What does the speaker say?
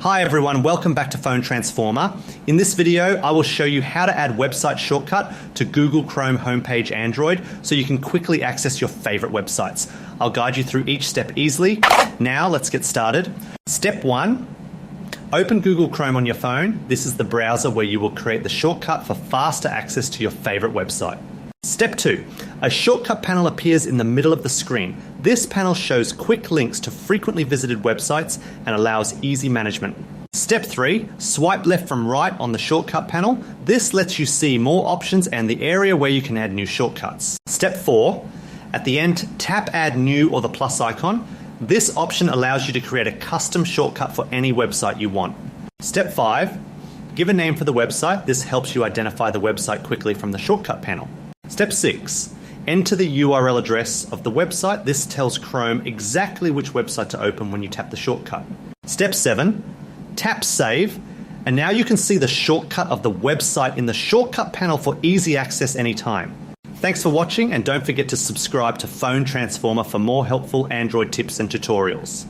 Hi everyone, welcome back to Phone Transformer. In this video, I will show you how to add website shortcut to Google Chrome homepage Android so you can quickly access your favorite websites. I'll guide you through each step easily. Now let's get started. Step 1, open Google Chrome on your phone. This is the browser where you will create the shortcut for faster access to your favorite website. Step 2, a shortcut panel appears in the middle of the screen. This panel shows quick links to frequently visited websites and allows easy management. Step 3, swipe left from right on the shortcut panel. This lets you see more options and the area where you can add new shortcuts. Step 4, at the end, tap Add New or the plus icon. This option allows you to create a custom shortcut for any website you want. Step 5, give a name for the website. This helps you identify the website quickly from the shortcut panel. Step 6, enter the URL address of the website. This tells Chrome exactly which website to open when you tap the shortcut. Step 7, tap Save, and now you can see the shortcut of the website in the shortcut panel for easy access anytime. Thanks for watching, and don't forget to subscribe to Phone Transformer for more helpful Android tips and tutorials.